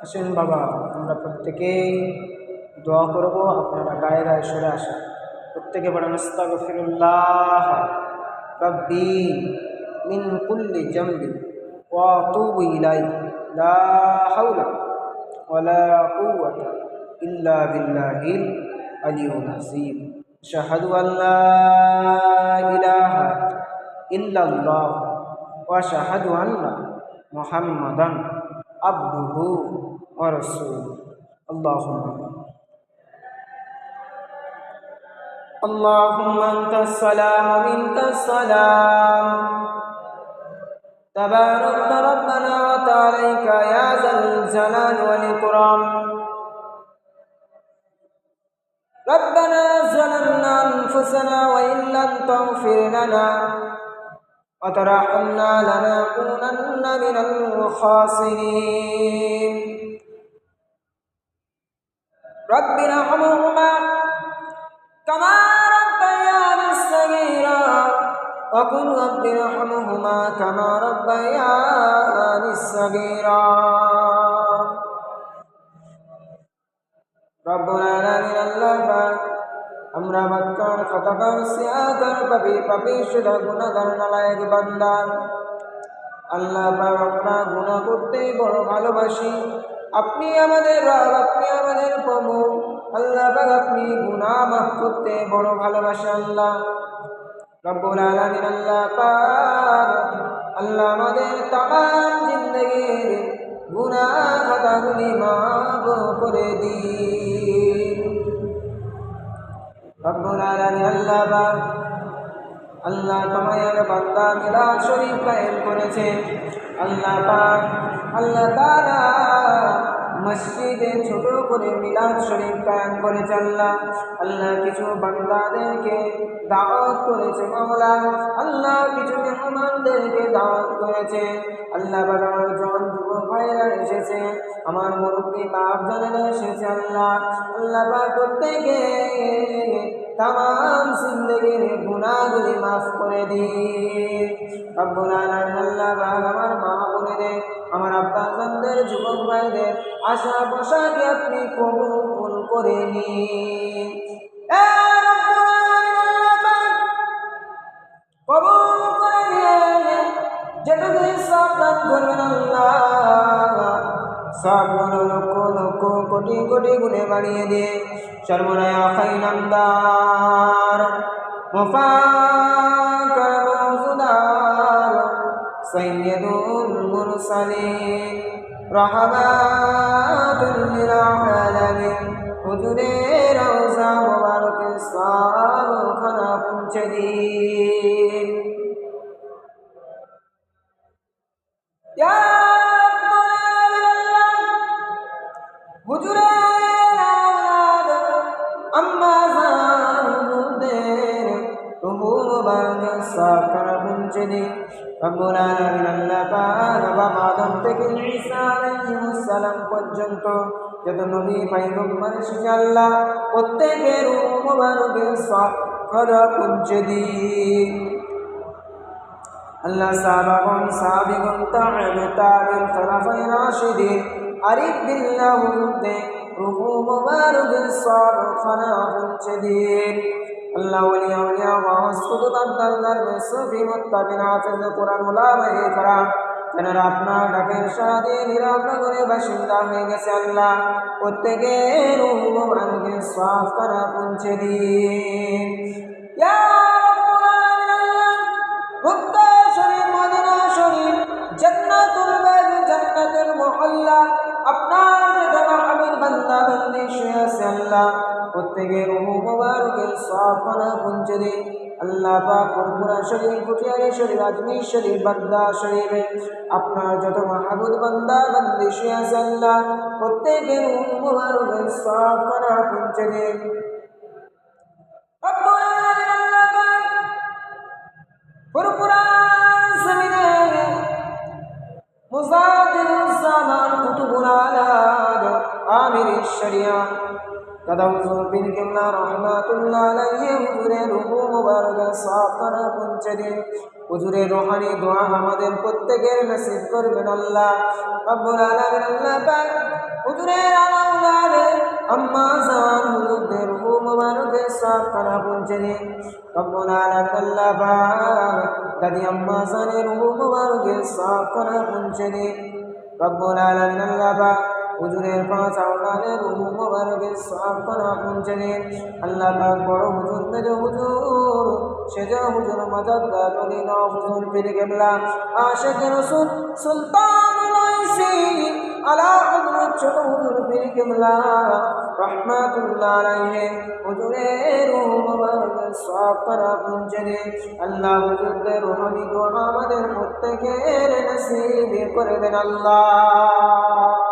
আসেন বাবা, আমরা প্রত্যেকেই দোয়া করব। আপনারা গায়ে গায়ে সরে আসা প্রত্যেকে বলেন আস্তাগফিরুল্লাহ রাব্বি মিন কুল্লি জামবি ওয়া আতুবু ইলাইহি লা হাওলা ওয়ালা কুওয়াতা ইল্লা বিল্লাহিল আলিয়্যিল আযীম। আশহাদু আল্লা ইলাহা ইল্লাল্লাহ ওয়া আশহাদু আন্না মুহাম্মাদান আবদুহু ওয়া রাসূলুহু। আল্লাহুম্মা اللهم أنت السلام ومنك السلام تبارك ربنا وتعاليك يا ذا الجلال والإكرام. ربنا ظلمنا أنفسنا وإن لم تغفر لنا وترحمنا لنكونن من الخاسرين. رب ارحمهما كما ربياني صغيرا وقل رب ارحمهما كما ربياني صغيرا. ربنا العالمين আল্লাহ আমরা বাক্কার খাতাকার সিয়াকার পাপী শুধু গুনাহগার নালায়েক বান্দা। আল্লাহ পাক আমরা গুনাহ করতে বড় ভালোবাসি। আপনি আমাদের রব, আপনি আমাদের প্রভু। আল্লাহ পাক আপনি গুনাহ মাফ করতে বড় ভালোবাসেন। আল্লাহ রব্বুল আলামিন আল্লাহ পাক আল্লাহ আমাদের তামাম জিন্দেগির গুনাহ খাতাগুলি মাফ করে দিন। রব্বুল আলামিন আল্লাহ পাক আল্লাহ তোমার বান্দা মিলাদ শরীফ কায়েম করেছে। আল্লাহ পাক আল্লাহ তাআলা মসজিদে ছোট করে মিলাদ শরীফ কায়েম করেছে। আল্লাহ কিছু বান্দাদেরকে দাওয়াত করেছে মাওলা। আল্লাহ কিছু মেহমানদেরকে দাওয়াত করেছে। আল্লাহ পাক আমার জন যুবক ভাইরা এসেছে, আমার মুরব্বী বাপ জানেরা এসেছে। আল্লাহ পাক প্রত্যেকে তামাম জিন্দেগির গুনাহগুলি মাফ করে দিন। রব্বুল আলামিন আল্লাহ পাক আমার মা বোনেদের, আমার আব্বা জানদের, যুবক ভাইদের আশা বসাকে আপনি কবুল করে নিন। কবুল করে নিন। যেটুকু সাবধান করবেন আল্লাহ সবগুলো লক্ষ লক্ষ কোটি কোটি গুণে বাড়িয়ে দিয়ে সর্বনায়া খাইনামদার মুফাক্কার মওজুদার সাইয়্যিদুল মুরসালিন রাহমাতুল লিল আলামিন হুজুরে রওজা মুবারকে সব খানা পৌঁছে দিন। রব্বুল আলামিন আল্লাহ পাক বাবা আদম থেকে ঈসা আলাইহিস সালাম পর্যন্ত যত নবী পয়গম্বর এসেছে আল্লাহ প্রত্যেকের রূহ মুবারকে সাফারা পৌঁছে দিন। আল্লাহ সাহাবাগণ, সাহাবীগণ, তাবেঈন, খোলাফায়ে রাশিদিন আরিফ বিল্লাহতে রূহ মুবারকে সাফারা পৌঁছে দিন। আল্লাহ ওলিয়া ওলিয়া ওয়াস কুতুব আব্দুল্লাহর সুফি মুত্তাবিন হাফেজ কুরআন উলামায়ে کرام যারা আপনার ডাকের সাথে নিরাপদে বাসিন্দা হয়ে গেছে আল্লাহ প্রত্যেকের রূহ মুবারকে সাফ করা পৌঁছে দিন। ইয়া রাব্বুল আলামিন মক্কা শরীফ, মদিনা শরীফ, জান্নাতুল বাড়ি, জান্নাতুল মুআল্লা আপনার যে মাহবুব বান্দা বান্দি শুয়ে আছে আল্লাহ প্রত্যেকের রূহ মুবারকে সাফ করা পৌঁছে দিন। আল্লাহ পাক ফুরফুরা শরীফ, কুটিয়ারি শরীফ, আজমির শরীফ, বাগদা শরীফে আপনার যত মাহবুব বান্দা বান্দি শুয়ে আছে আল্লাহ প্রত্যেকের রূহ মুবারকে সাফ করা পৌঁছে দিন। রব্বুল আলামিন আল্লাহ পাক ফুরফুরা জমিনে মুজাদ্দিদুস জামান কুতুবুল আলাদ আমির শরিয়া কাদাউযুর বিন কিবলা রাহমাতুল্লাহ আলাইহি হুজুরের রূহ মুবারক সাফ করা পৌঁছে দিন। হুজুরের রূহানি দোয়া আমাদের প্রত্যেকের নসিব করবেন আল্লাহ। রব্বুল আলামিন আল্লাহ পাক হুজুরের আলাউলাদে আম্মা জান হুজুরদের রূহ মুবারকে সাফ খানা পৌঁছে দিন রব্বুল আলামিন আল্লাহ পাক দাদি আম্মা জানের রূহ মুবারকে সাফ খানা পৌঁছে দিন রব্বুল আলামিন আল্লাহ পাক হুজুরের পাঁচ আওলাদের রূহ মুবারকে সাফ খানা পৌঁছে দিন আল্লাহ পাক বড় হুজুর মেজো হুজুর সেজো হুজুর মাদাদ গাতলি ন হুজুর পীর কেবলা আশিক রাসূল সুলতানুল আইসি আলা হযরত ছোট হুজুর পীর কেবলা রাহমাতুল্লাহ আলাইহি হুজুরের রূহ মুবারকে সাফ খানা পৌঁছে দিন আল্লাহ হুজুরদের রূহানি দোয়া আমাদের প্রত্যেকের নসিব করে দেন আল্লাহ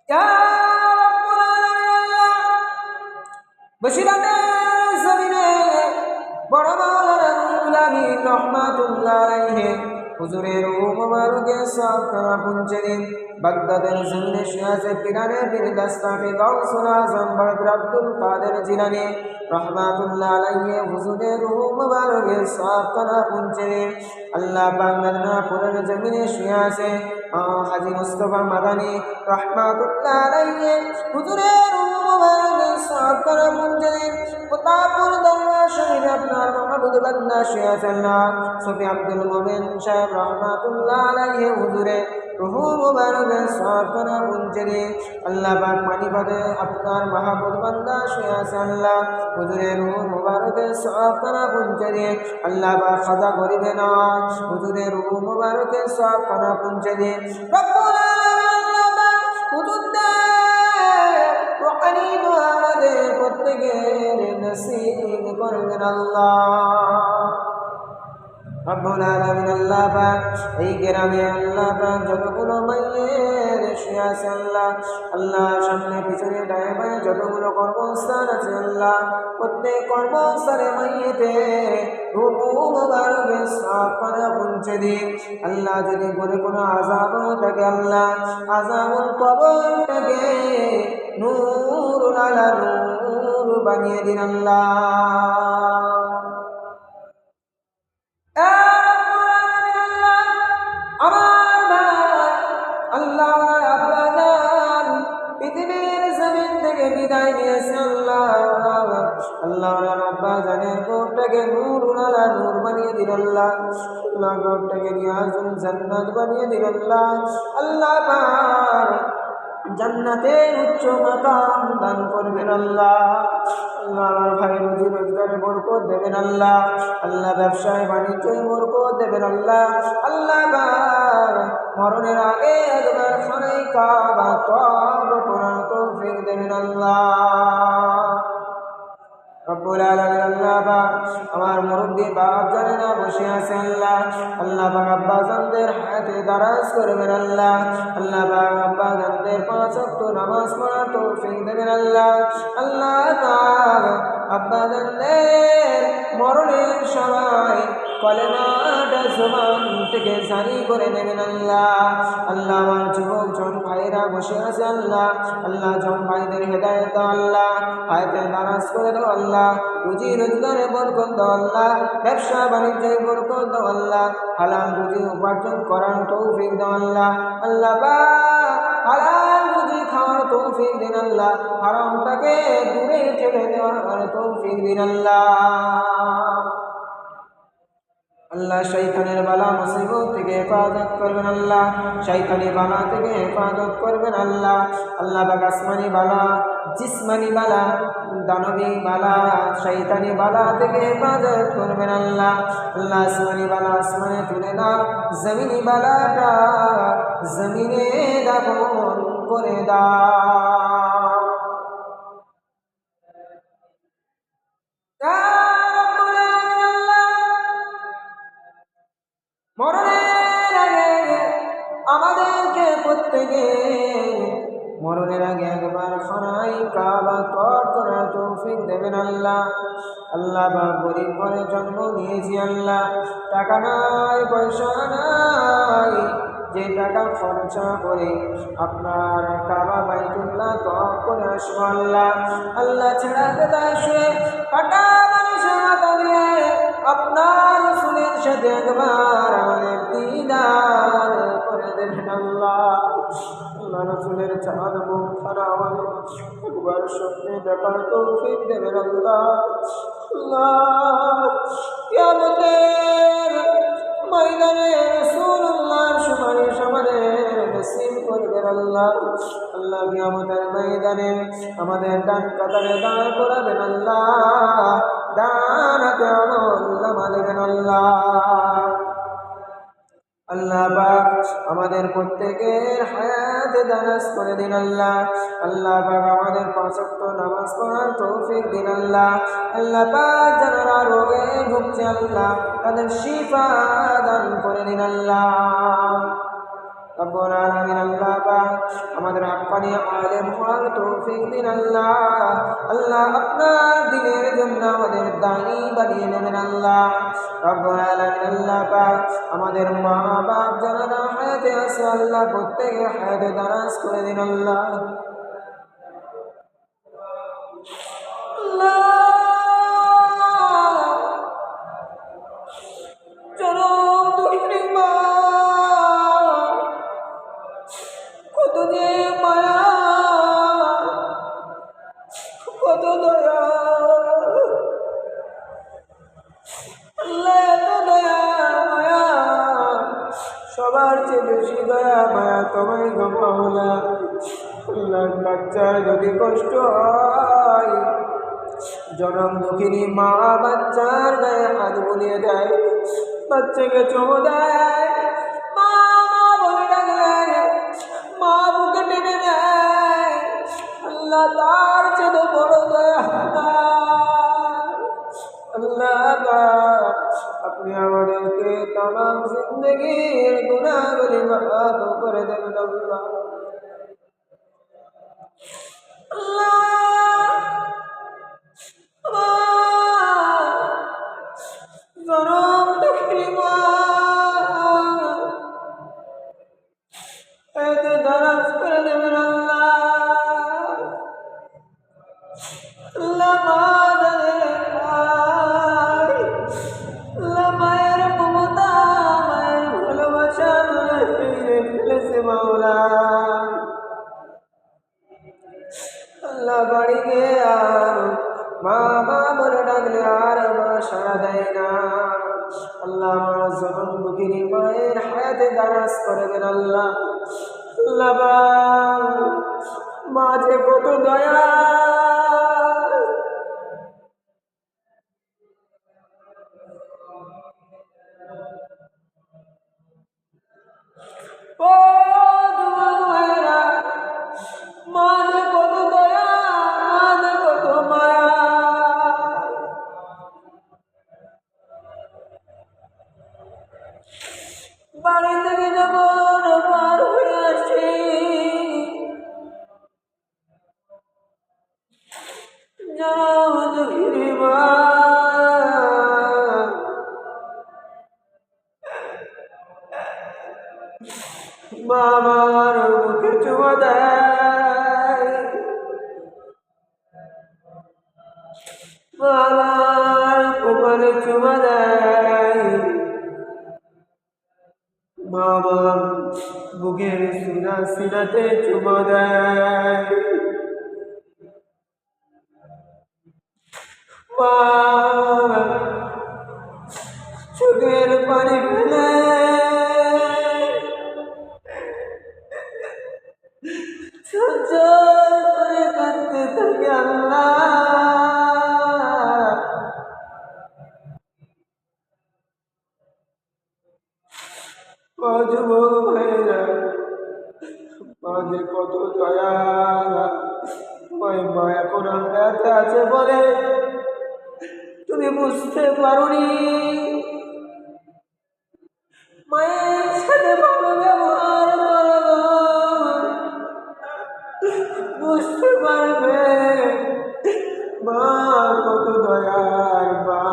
ইয়া রাব্বুল আলামিন আল্লাহ বশিরাতের জমিনে বড় মাওলানা রুহুল আমিন রাহমাতুল্লাহ আলাইহি হুজুরের রূহ মুবারকে সাফ খানা পৌঁছে দিন বাগদাদের জমিনে শুয়ে পিরানে পীর দাস্তানে গাউসুল আজম বড় আব্দুল কাদের জিলানী রাহমাতুল্লাহ আলাইহি হুজুরের রূহ মুবারকে সাফ খানা পৌঁছে দিন আল্লাহ পাক মেদিনীপুরের জমিনে শুয়ে আছে হাজী মুস্তাফা মাদানী রাহমাতুল্লাহ আলাইহি হুজুরের রূহ মুবারকে সাফ খানা পৌঁছে দিন প্রতাপপুর দরবার শরীফে আপনার মাহবুব বান্দা শুয়ে আছেন না সুফি আব্দুল মুমিন সাহেব রাহমাতুল্লাহ আলাইহি হুজুরের রূহ মুবারকে সাফ খানা পৌঁছে দিন আল্লাহ পাক মানিবাদে আপনার মাহবুব বান্দা শুয়ে আছেন আল্লাহ হুজুরের রূহ মুবারকে সাফ খানা পৌঁছে দিন আল্লাহ পাক খাজা করিবে না হুজুরের রূহ মুবারকে সাফ খানা পৌঁছে দিন রব্বুল আলামিন আল্লাহ পাক হুজুরদের রূহানি দোয়া আমাদের প্রত্যেকের নসিব করবেন আল্লাহ রব্বুল আলামিন আল্লাহ পাক এই গ্রামে আল্লাহ পাক যতগুলো মাইয়ের শুয়ে আছে আল্লাহ সামনে পিছনে ডায়ে বায়ে যতগুলো কর্মস্থান আছে আল্লাহ প্রত্যেক কর্মস্থানে মাইয়েতে রূহ মুবারকে সাফ খানা পৌঁছে দিন আল্লাহ যদি করে কোনো আযাব থাকে আল্লাহ আযাবুল কবরটাকে নূরুল আলা নূর বানিয়ে দিন আল্লাহ পৃথিবীর জমিন থেকে বিদায় নিয়েছে আল্লাহ আব্বা জানের গোটাকে নূরুল আলা নূর বানিয়ে দিন আল্লাহ গোটাকে নিয়াজুল জান্নাত বানিয়ে দিন আল্লাহ পাক জান্নাতে উচ্চ মাকাম দান করবেন আল্লাহ আমার ভাই রুজি রোজগারে বরকত দেবেন আল্লাহ ব্যবসায় বাণিজ্যে বরকত দেবেন আল্লাহ মরণের আগে একবার খানাই কাবা তওয়াব করার তৌফিক দেবেন আল্লাহ রব্বুল আলামিন আল্লাহ পাক আমার মুরব্বি বাপ জানে না বসে আছে আল্লাহ পাক আব্বা জানদের হায়াতে দারাজ করবেন আল্লাহ পাক আব্বা জানদের 5 ওয়াক্ত নামাজ পড়ার তৌফিক দেবেন আল্লাহ পাক আব্বা জানদের মরণের সময় কলেমাটা জবান থেকে জারি করে নেবেন আল্লাহ আমার যুবক জন ভাইরা বসে আছে আল্লাহ জন ভাইদের হেদায়েত দাও আল্লাহ হায়াতে দারাজ করে দাও আল্লাহ রুজি রোজগারে বরকত দাও আল্লাহ ব্যবসা বাণিজ্যে বরকত দাও আল্লাহ হালাল রুজি উপার্জন করার তৌফিক দাও আল্লাহ পাক হালাল রুজি খাওয়ার তৌফিক দিন আল্লাহ হারামটাকে দূরে ঠেলে দেওয়ার তৌফিক দিন আল্লাহ শয়তানের বালা মুসিবত থেকে হেফাজত করবেন আল্লাহ শয়তানি বালা থেকে হেফাজত করবেন আল্লাহ পাক আসমানি বালা জিসমানি বালা দানবী বালা শয়তানি বালা থেকে হেফাজত করবেন আল্লাহ আসমানি বালা আসমানে তুলে নাও জমিনি বালাটা জমিনে দাফন করে দাও মরণের আগে আমাদেরকে প্রত্যেকে মরণের আগে একবার খানাই কাবা তওয়াব করার তৌফিক দেবেন আল্লাহ বা গরিব ঘরে জন্ম নিয়েছি আল্লাহ টাকা নাই পয়সা নাই যে টাকা খরচা করে আপনার কাবা বাইতুল্লাহ তওয়াব করে আসবো আল্লাহ ছাড়া কোথায় শুয়ে কাটা মানুষের মাথা দিয়ে আপনার রাসূলের সাথে একবার আমাদের দিদার করে দেবেন আল্লাহ। আল্লাহ রাসূলের চাঁদ মুখখানা আমাদের একবার স্বপ্নে দেখার তৌফিক দেবেন আল্লাহ। আল্লাহ কিয়ামতের ময়দানে রাসূলুল্লাহর সুপারিশ আমাদের নসিব করবেন আল্লাহ। আল্লাহ কিয়ামতের ময়দানে আমাদের ডান কাতারে দাঁড় করাবেন আল্লাহ, ডান হাতে আমল দেবেন আল্লাহ। আল্লাহ পাক আমাদের প্রত্যেকের হায়াতে দারাজ করে দিন আল্লাহ। আল্লাহ পাক আমাদের 5 ওয়াক্ত নামাজ পড়ার তৌফিক দিন আল্লাহ। আল্লাহ পাক যারা রোগে ভুগছে আল্লাহ তাদের শিফা দান করে দিন আল্লাহ। রব্বুল আলামিন আল্লাহ পাক আমাদের আক্কানি আলেম হওয়ার তৌফিক দিন আল্লাহ। আল্লাহ আপনার দ্বীনের জন্য আমাদের দায়ী বানিয়ে নেবেন আল্লাহ। রব্বুল আলামিন আল্লাহ পাক আমাদের মা বাপ যারা হায়াতে আছে আল্লাহ প্রত্যেকের হায়াতে দারাজ করে দিন আল্লাহ। কত দয়া আল্লাহ, এত দয়া মায়া, সবার চেয়ে বেশি দয়া মায়া তোমায় গো মাওলা। আল্লাহ বাচ্চার যদি কষ্ট হয়, জনম দুঃখিনী মা বাচ্চার গায়ে হাত বুলিয়ে দেয়, বাচ্চাকে চুমু দেয়, মা মা বলে ডাকলে মা বুকে টেনে দেয়, আল্লাহ তার চেয়ে বড় দয়া আল্লাহ। আপনি আমাদেরকে তামাম জিন্দগির গুনাহগুলি মাফ করে দেবেন আল্লাহ। জনম দুঃখিনী মা এতে দারাজ করে দেবেন আল্লাহ। আল্লাহ মায়ের মমতা মায়ের ভালোবাসা ফেলেছে মাওলা। আল্লাহ বাড়ি গিয়ে আর মা মা বলে ডাকলে আর মা সাড়া দেয় না। আল্লাহ আমার জনম দুঃখিনী মায়ের হায়াতে দারাজ করবেন আল্লাহ। আল্লাহ মা যে কত দয়া, ও যুবক ভাইরা, মা যে কত দয়া, মা যে কত মায়া। বাড়ি থেকে যখন পার হয়ে আসি, জনম দুঃখিনী মা আমার মুখে চুমা দেয়, আমার কপালে চুমা দেয়, আমার বুকের সিনাতে চুমা দেয়, মা চোখের পানি ফেলে কাঁদতে থাকে আল্লাহ। যুবক ভাইরা, মাঝে কত দয়া, মা এখন হায়াতে আছে বলে তুমি বুঝতে পারোনি, মায়ের সাথে ভালো ব্যবহার করো, বুঝতে পারবে মা কত দয়ার মা,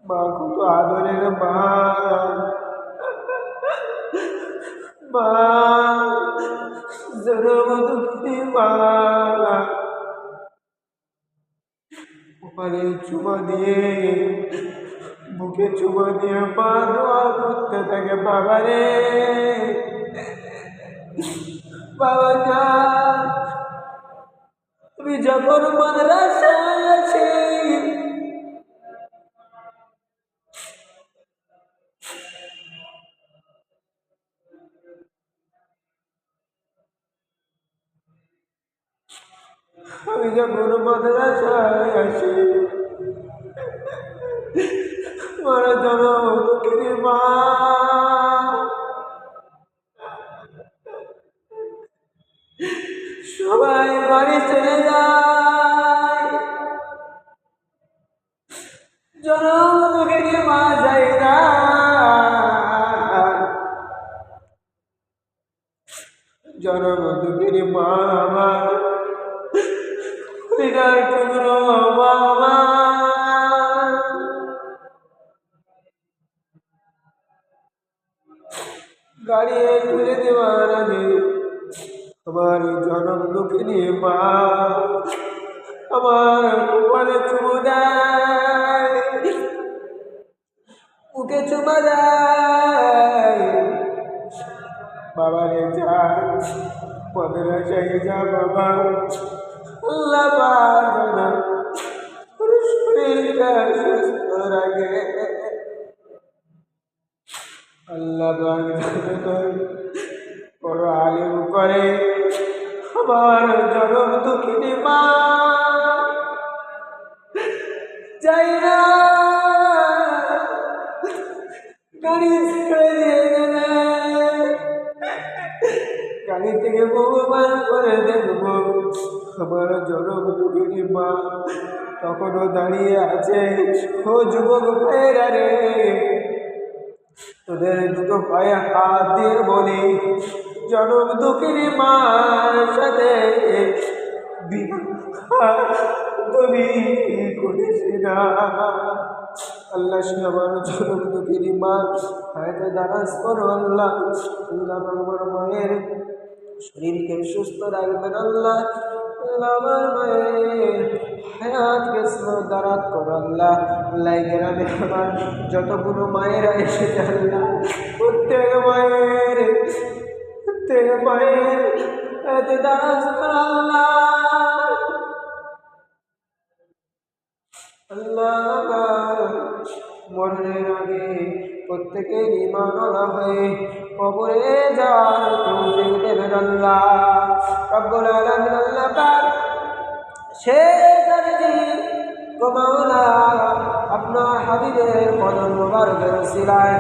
মা কত আদরের মা, মা জনম দুঃখিনী মা। ওখানে চুমা দিয়ে মুখে চুমো দিয়ে মা দোয়া করতে থাকে, বাবা রে বাবা যান, তুমি যখন মাদ্রাসায় আছি আমি যখন মাদ্রাসায় আসি মারা জনম দুঃখিনী মা সবাই বাড়ি চলে যায়, জনম দুঃখিনী মা যায় না। জনম দুঃখিনী মা আমার হৃদয় টুকরো বাবা, গাড়ি তুলে দেওয়ার আগে আমার জনম দুঃখিনী মা আমার কপালে চুমু দেয়, মুখে চুমা দেয়, বাবা রে যা মাদ্রাসায় যা বাবা, আল্লাহ পাক শরীরটা সুস্থ রাখে, আল্লাহ বড় আলিম করে আমার জনম দুঃখিনী মা যাই না, গাড়ি ছেড়ে দিয়ে গেলে গাড়ি থেকে ভগবান করে দেখব আমার জনম দুঃখিনী মা তখনও দাঁড়িয়ে আছে। ও যুবক ভাইরা রে, তোদের দুটো পায়ে হাত দিয়ে বলি, জনম দুঃখিনী মার সাথে তুমি করিস না। আল্লাহ আমার জনম দুঃখিনী মা হয়তো দারাজ করো আল্লাহ, আল্লাহ আমার মায়ের শরীরকে সুস্থ রাখবেন আল্লাহ, আল্লাহ আমার মায়ের হায়াতকে দারাজ করো আল্লাহ। আল্লাহ গ্রামে আমার যতগুলো মায়েরা এসেছে আল্লাহ, প্রত্যেক মায়ের হায়াতে দারাজ করো আল্লাহ। আল্লাহ মরণের আগে প্রত্যেকের ঈমানওয়ালা হয়ে কবরে যাওয়ার তৌফিক দেবেন আল্লাহ রব্বুল আলামিন। আল্লাহ পাক শেষ নবী গো মাওলা আপনার হাবিবের কদম মোবারকের উসিলায়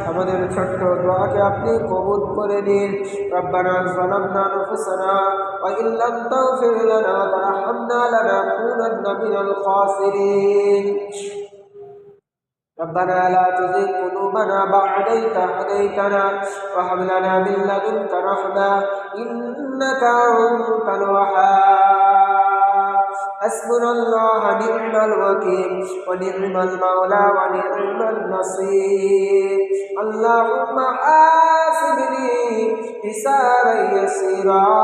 আমাদের ছোট্ট দোয়াকে আপনি কবুল করে নিন। রব্বানা যালামনা আনফুসানা ওয়া ইন লাম তাগফির লানা ওয়া তারহামনা লানাকুনান্না মিনাল খাসিরিন। ربنا لا تزغ قلوبنا بعد إذ هديتنا وهب لنا من لدنك رحمة إنك أنت الوهاب. حسبنا الله نعم الوكيل ونعم المولى ونعم النصير. اللهم حاسبني حسابا يسيرا،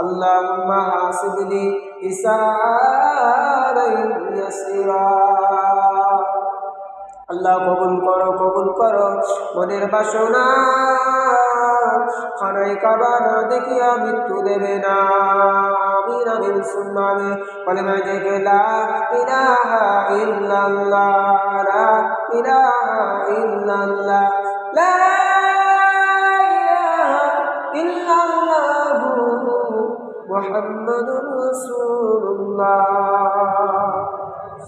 اللهم حاسبني حسابا يسيرا। আল্লাহ কবুল করো মনের বাসনা, খানায় কাবা না দেখিয়া মৃত্যু দেবে না। আমিন আমিন সুম্মা আমিন। কালেমা জেগে লা ইলাহা ইল্লাল্লাহ, লা ইলাহা ইল্লাল্লাহ, লা ইলাহা ইল্লাল্লাহ মুহাম্মাদুর রাসূলুল্লাহ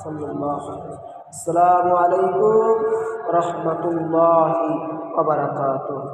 সাল্লাল্লাহু আলাইহি ওয়াসাল্লাম। আসসালামু আলাইকুম ওয়া রাহমাতুল্লাহি ওয়া বারাকাতুহু।